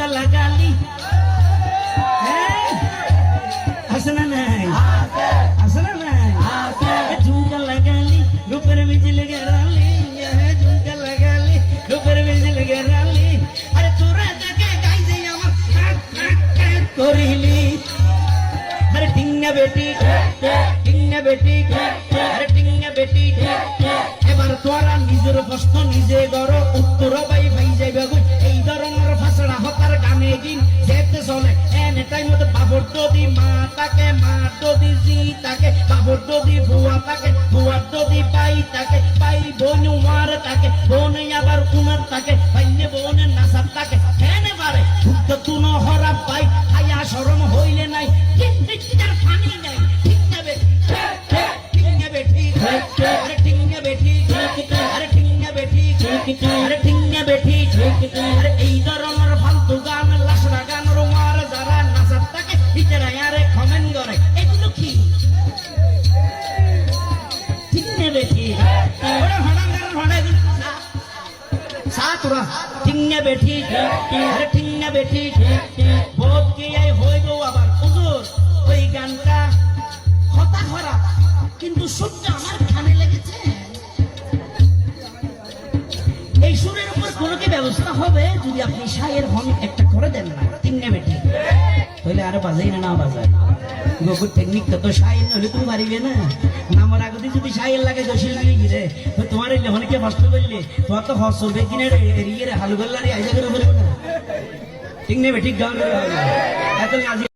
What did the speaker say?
ঝুমকা লাগালি আসনা নাই আসনা নাই ঝুমকা লাগালি রূপের মিছিল গেরালি ঝুমকা লাগালি রূপের মিছিল গেরালি আরে তোরা দেখে গাইছে আমার করিলি আরে টিঙ্গা বেটি আরে টিঙ্গা বেটি এবার তোরা নিজের প্রশ্ন নিজে গড় উত্তর পাই যাইবে এই ধরনের ফাঁসড়া হতার গানে দিন যেতে চলে এনে টাইম মতো বাবর যদি মা তাকে মা যদি জি তাকে বাবর যদি বুয়া তাকে বুয়ার যদি পাই তাকে পাই বোন মার তাকে বোন আবার উনার তাকে পাইলে বোনের নাসার তাকে এনে বারে ভুক্ত তুনো হরা পাই হায়া শরম হইলে নাই তার ফানি নাই ঠিক যাবে টিঙ্গা বেটি আরে টিঙ্গা বেটি আরে টিঙ্গা বেটি আরে টিঙ্গা বেটি আরে এই ধরনের ফালতু গান লাসরা গান রোমার যারা নাচার তাকে ভিতরে আরে কমেন্ট করে এগুলো কি টিঙ্গা বেটি ওরে ভাড়া গান ভাড়া সাতরা টিঙ্গা বেটি আরে টিঙ্গা বেটি বহুত কি এই হইব আবার হুজুর ওই গানটা কথা খারাপ কিন্তু সুরটা আমার কানে লেগেছে এই সুরের উপর কোনো কি ব্যবস্থা হবে যদি আপনি শায়ের হন একটা করে দেন না টিঙ্গা বেটি তাহলে আরো বাজাই না বাজায় গোকুর টেকনিক তো শায়ের হলে তুমি পারিবে না আমার আগতে যদি শায়ের লাগে দোষিল মিলে গিরে তো তোমার এই লেখনকে কষ্ট করলে তোমার তো হস চলবে কিনে এরিয়ে হালু করলে আইজা করে বলবে না টিঙ্গা বেটি গান করে এত